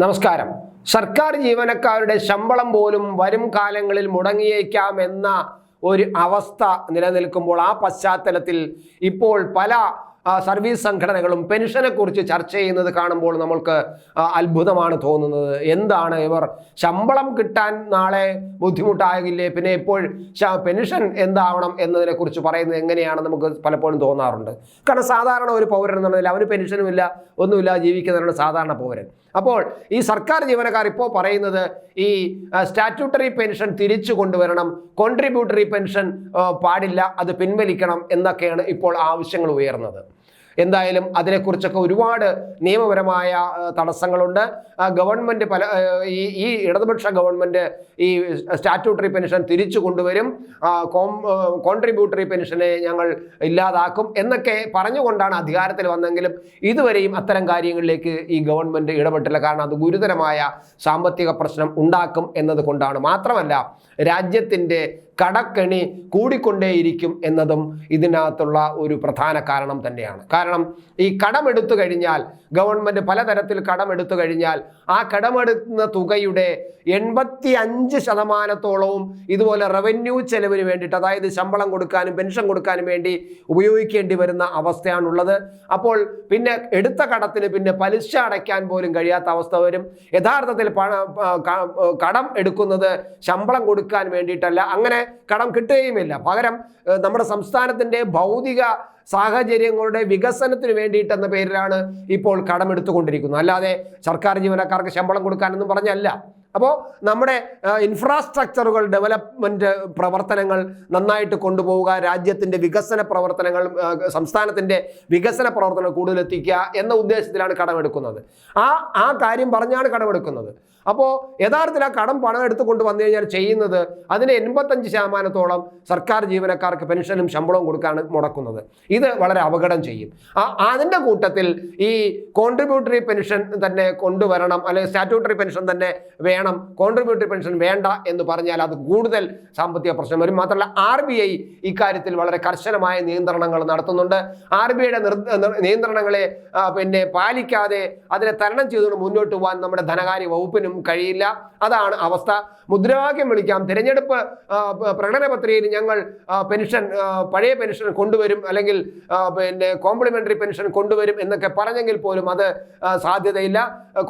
നമസ്കാരം. സർക്കാർ ജീവനക്കാരുടെ ശമ്പളം പോലും വരും കാലങ്ങളിൽ മുടങ്ങിയേക്കാമെന്ന ഒരു അവസ്ഥ നിലനിൽക്കുമ്പോൾ ആ പശ്ചാത്തലത്തിൽ ഇപ്പോൾ പല സർവീസ് സംഘടനകളും പെൻഷനെ കുറിച്ച് ചർച്ച ചെയ്യുന്നത് കാണുമ്പോൾ നമ്മൾക്ക് അത്ഭുതമാണ് തോന്നുന്നത്. എന്താണ് ഇവർ ശമ്പളം കിട്ടാൻ നാളെ ബുദ്ധിമുട്ടാകില്ലേ, പിന്നെ ഇപ്പോൾ പെൻഷൻ എന്താവണം എന്നതിനെ കുറിച്ച് പറയുന്നത് എങ്ങനെയാണ് നമുക്ക് പലപ്പോഴും തോന്നാറുണ്ട്. കാരണം സാധാരണ ഒരു പൗരൻ എന്നുള്ളതിൽ അവന് പെൻഷനുമില്ല, ഒന്നുമില്ല, ജീവിക്കുന്നവരാണ് സാധാരണ പൗരൻ. അപ്പോൾ ഈ സർക്കാർ ജീവനക്കാർ ഇപ്പോൾ പറയുന്നത് ഈ സ്റ്റാറ്റ്യൂട്ടറി പെൻഷൻ തിരിച്ചു കൊണ്ടുവരണം, കോൺട്രിബ്യൂട്ടറി പെൻഷൻ പാടില്ല, അത് പിൻവലിക്കണം എന്നൊക്കെയാണ് ഇപ്പോൾ ആവശ്യങ്ങൾ ഉയർന്നത്. എന്തായാലും അതിനെക്കുറിച്ചൊക്കെ ഒരുപാട് നിയമപരമായ തടസ്സങ്ങളുണ്ട്. ഗവൺമെൻറ് ഈ ഇടതുപക്ഷ ഗവൺമെൻറ് ഈ സ്റ്റാറ്റ്യൂട്ടറി പെൻഷൻ തിരിച്ചു കൊണ്ടുവരും, കോൺട്രിബ്യൂട്ടറി പെൻഷനെ ഞങ്ങൾ ഇല്ലാതാക്കും എന്നൊക്കെ പറഞ്ഞുകൊണ്ടാണ് അധികാരത്തിൽ വന്നെങ്കിലും ഇതുവരെയും അത്തരം കാര്യങ്ങളിലേക്ക് ഈ ഗവൺമെൻറ് ഇടപെട്ടില്ല. കാരണം അത് ഗുരുതരമായ സാമ്പത്തിക പ്രശ്നം ഉണ്ടാക്കും എന്നതുകൊണ്ടാണ്. മാത്രമല്ല, രാജ്യത്തിൻ്റെ കടക്കെണി കൂടിക്കൊണ്ടേയിരിക്കും എന്നതും ഇതിനകത്തുള്ള ഒരു പ്രധാന കാരണം തന്നെയാണ്. കാരണം ഈ കടമെടുത്തു കഴിഞ്ഞാൽ, ഗവൺമെൻറ് പലതരത്തിൽ കടമെടുത്തു കഴിഞ്ഞാൽ ആ കടമെടുക്കുന്ന തുകയുടെ 85% ഇതുപോലെ റവന്യൂ ചെലവിന് വേണ്ടിയിട്ട്, അതായത് ശമ്പളം കൊടുക്കാനും പെൻഷൻ കൊടുക്കാനും വേണ്ടി ഉപയോഗിക്കേണ്ടി വരുന്ന അവസ്ഥയാണുള്ളത്. അപ്പോൾ പിന്നെ എടുത്ത കടത്തിന് പിന്നെ പലിശ അടയ്ക്കാൻ പോലും കഴിയാത്ത അവസ്ഥ വരും. യഥാർത്ഥത്തിൽ കടം എടുക്കുന്നത് ശമ്പളം കൊടുക്കാൻ വേണ്ടിയിട്ടല്ല, അങ്ങനെ കടം കിട്ടുകയുമില്ല. പകരം നമ്മുടെ സംസ്ഥാനത്തിൻ്റെ ഭൗതിക സാഹചര്യങ്ങളുടെ വികസനത്തിന് വേണ്ടിയിട്ടെന്ന പേരിലാണ് ഇപ്പോൾ കടമെടുത്തുകൊണ്ടിരിക്കുന്നത്. അല്ലാതെ സർക്കാർ ജീവനക്കാർക്ക് ശമ്പളം കൊടുക്കാനൊന്നും പറഞ്ഞല്ല. അപ്പോൾ നമ്മുടെ ഇൻഫ്രാസ്ട്രക്ചറുകൾ, ഡെവലപ്മെൻറ്റ് പ്രവർത്തനങ്ങൾ നന്നായിട്ട് കൊണ്ടുപോവുക, രാജ്യത്തിൻ്റെ വികസന പ്രവർത്തനങ്ങൾ, സംസ്ഥാനത്തിൻ്റെ വികസന പ്രവർത്തനങ്ങൾ കൂടുതലെത്തിക്കുക എന്ന ഉദ്ദേശത്തിലാണ് കടമെടുക്കുന്നത്. ആ കാര്യം പറഞ്ഞാണ് കടമെടുക്കുന്നത്. അപ്പോൾ യഥാർത്ഥത്തിൽ ആ പണം എടുത്തുകൊണ്ട് വന്നു കഴിഞ്ഞാൽ ചെയ്യുന്നത് അതിന് 85% സർക്കാർ ജീവനക്കാർക്ക് പെൻഷനും ശമ്പളവും കൊടുക്കാണ് മുടക്കുന്നത്. ഇത് വളരെ അപകടം ചെയ്യും. അതിൻ്റെ കൂട്ടത്തിൽ ഈ കോൺട്രിബ്യൂട്ടറി പെൻഷൻ തന്നെ കൊണ്ടുവരണം, അല്ലെങ്കിൽ സ്റ്റാറ്റ്യൂട്ടറി പെൻഷൻ തന്നെ വേണം, കോൺട്രിബ്യൂട്ടറി പെൻഷൻ വേണ്ട എന്ന് പറഞ്ഞാൽ അത് കൂടുതൽ സാമ്പത്തിക പ്രശ്നം വരും. മാത്രമല്ല, RBI ഇക്കാര്യത്തിൽ വളരെ കർശനമായ നിയന്ത്രണങ്ങൾ നടത്തുന്നുണ്ട്. RBIയുടെ നിയന്ത്രണങ്ങളെ പാലിക്കാതെ അതിനെ തരണം ചെയ്തുകൊണ്ട് മുന്നോട്ട് പോകാൻ നമ്മുടെ ധനകാര്യ വകുപ്പിനും കഴിയില്ല. അതാണ് അവസ്ഥ. മുദ്രാവാക്യം വിളിക്കാം, തിരഞ്ഞെടുപ്പ് പ്രകടന പത്രികയിൽ ഞങ്ങൾ പെൻഷൻ, പഴയ പെൻഷൻ കൊണ്ടുവരും, അല്ലെങ്കിൽ കോംപ്ലിമെന്ററി പെൻഷൻ കൊണ്ടുവരും എന്നൊക്കെ പറഞ്ഞെങ്കിൽ പോലും അത് സാധ്യതയില്ല.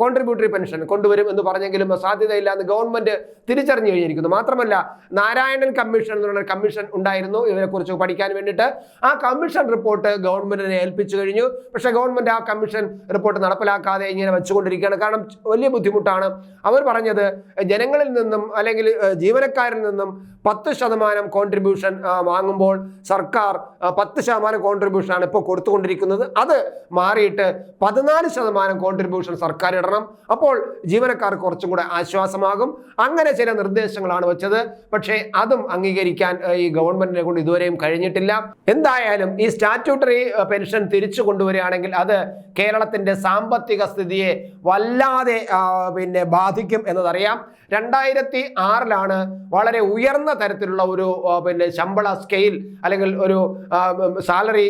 കോൺട്രിബ്യൂട്ടറി പെൻഷൻ കൊണ്ടുവരും എന്ന് പറഞ്ഞെങ്കിലും സാധ്യതയില്ല എന്ന് ഗവൺമെന്റ് തിരിച്ചറിഞ്ഞു കഴിഞ്ഞിരിക്കുന്നു. മാത്രമല്ല, നാരായണൻ കമ്മീഷൻ എന്നുള്ള കമ്മീഷൻ ഉണ്ടായിരുന്നു ഇവരെക്കുറിച്ച് പഠിക്കാൻ വേണ്ടിയിട്ട്. ആ കമ്മീഷൻ റിപ്പോർട്ട് ഗവൺമെന്റിനെ ഏൽപ്പിച്ചു കഴിഞ്ഞു. പക്ഷേ ഗവൺമെന്റ് ആ കമ്മീഷൻ റിപ്പോർട്ട് നടപ്പിലാക്കാതെ ഇങ്ങനെ വെച്ചുകൊണ്ടിരിക്കുകയാണ്. കാരണം വലിയ ബുദ്ധിമുട്ടാണ്. അവർ പറഞ്ഞത് ജനങ്ങളിൽ നിന്നും അല്ലെങ്കിൽ ജീവനക്കാരിൽ നിന്നും 10% കോൺട്രിബ്യൂഷൻ വാങ്ങുമ്പോൾ സർക്കാർ 10% കോൺട്രിബ്യൂഷനാണ് ഇപ്പോൾ കൊടുത്തുകൊണ്ടിരിക്കുന്നത്. അത് മാറിയിട്ട് 14% കോൺട്രിബ്യൂഷൻ സർക്കാർ ഇടണം. അപ്പോൾ ജീവനക്കാർക്ക് കുറച്ചും കൂടെ ആശ്വാസമാകും. അങ്ങനെ ചില നിർദ്ദേശങ്ങളാണ് വെച്ചത്. പക്ഷേ അതും അംഗീകരിക്കാൻ ഈ ഗവൺമെന്റിനെ കൊണ്ട് ഇതുവരെയും കഴിഞ്ഞിട്ടില്ല. എന്തായാലും ഈ സ്റ്റാറ്റ്യൂട്ടറി പെൻഷൻ തിരിച്ചു കൊണ്ടുവരികയാണെങ്കിൽ അത് കേരളത്തിന്റെ സാമ്പത്തിക സ്ഥിതിയെ വല്ലാതെ ബാധിക്കും എന്നതറിയാം. 2006 വളരെ ഉയർന്ന തരത്തിലുള്ള ഒരു ശമ്പള സ്കെയിൽ അല്ലെങ്കിൽ ഒരു സാലറി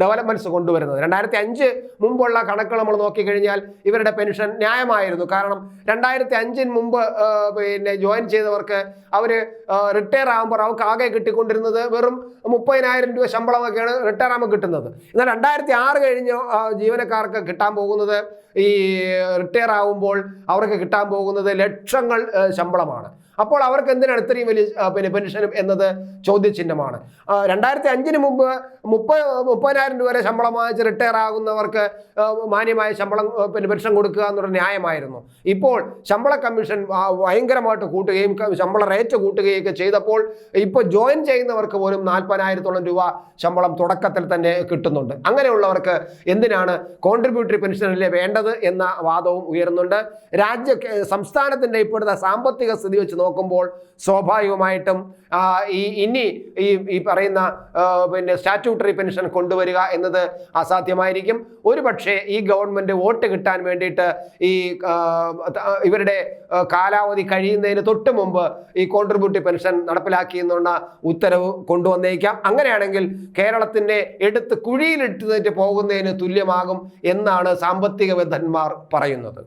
ഡെവലപ്മെന്റ്സ് കൊണ്ടുവരുന്നത്. 2005 മുമ്പുള്ള കണക്കുകൾ നമ്മൾ നോക്കിക്കഴിഞ്ഞാൽ ഇവരുടെ പെൻഷൻ ന്യായമായിരുന്നു. കാരണം 2005 മുമ്പ് ജോയിൻ ചെയ്തവർക്ക് അവർ റിട്ടയർ ആകുമ്പോൾ അവർക്ക് ആകെ കിട്ടിക്കൊണ്ടിരുന്നത് വെറും 30,000 രൂപ ശമ്പളമൊക്കെയാണ് റിട്ടയർ ആകുമ്പോൾ കിട്ടുന്നത്. എന്നാൽ 2006 കഴിഞ്ഞ് ജീവനക്കാർക്ക് കിട്ടാൻ പോകുന്നത്, ഈ റിട്ടയർ ആകുമ്പോൾ അവർക്ക് കിട്ടാൻ പോകുന്നത് ലക്ഷങ്ങൾ ശമ്പളമാണ്. അപ്പോൾ അവർക്ക് എന്തിനാണ് ഇത്രയും വലിയ പെൻഷനും എന്നത് ചോദ്യചിഹ്നമാണ്. 2005 മുമ്പ് 30,000 രൂപ വരെ ശമ്പളം വാങ്ങിച്ച് റിട്ടയർ ആകുന്നവർക്ക് മാന്യമായ ശമ്പളം പെൻഷൻ കൊടുക്കുക എന്നുള്ള ന്യായമായിരുന്നു. ഇപ്പോൾ ശമ്പള കമ്മീഷൻ ഭയങ്കരമായിട്ട് കൂട്ടുകയും ശമ്പള റേറ്റ് കൂട്ടുകയൊക്കെ ചെയ്തപ്പോൾ ഇപ്പോൾ ജോയിൻ ചെയ്യുന്നവർക്ക് പോലും 40,000-ഓളം രൂപ ശമ്പളം തുടക്കത്തിൽ തന്നെ കിട്ടുന്നുണ്ട്. അങ്ങനെയുള്ളവർക്ക് എന്തിനാണ് കോൺട്രിബ്യൂട്ടറി പെൻഷനല്ലേ വേണ്ടത് എന്ന വാദവും ഉയരുന്നുണ്ട്. സംസ്ഥാനത്തിൻ്റെ ഇപ്പോഴത്തെ സാമ്പത്തിക സ്ഥിതി വെച്ച് നോക്കുമ്പോൾ സ്വാഭാവികമായിട്ടും ഈ പറയുന്ന സ്റ്റാറ്റ്യൂട്ടറി പെൻഷൻ കൊണ്ടുവരിക എന്നത് അസാധ്യമായിരിക്കും. ഒരുപക്ഷെ ഈ ഗവൺമെന്റ് വോട്ട് കിട്ടാൻ വേണ്ടിയിട്ട് ഇവരുടെ കാലാവധി കഴിയുന്നതിന് തൊട്ട് മുമ്പ് ഈ കോൺട്രിബ്യൂട്ടറി പെൻഷൻ നടപ്പിലാക്കി എന്നുള്ള ഉത്തരവ് കൊണ്ടുവന്നേക്കാം. അങ്ങനെയാണെങ്കിൽ കേരളത്തിന്റെ എടുത്ത് കുഴിയിലിട്ട് പോകുന്നതിന് തുല്യമാകും എന്നാണ് സാമ്പത്തിക വിദഗ്ധന്മാർ പറയുന്നത്.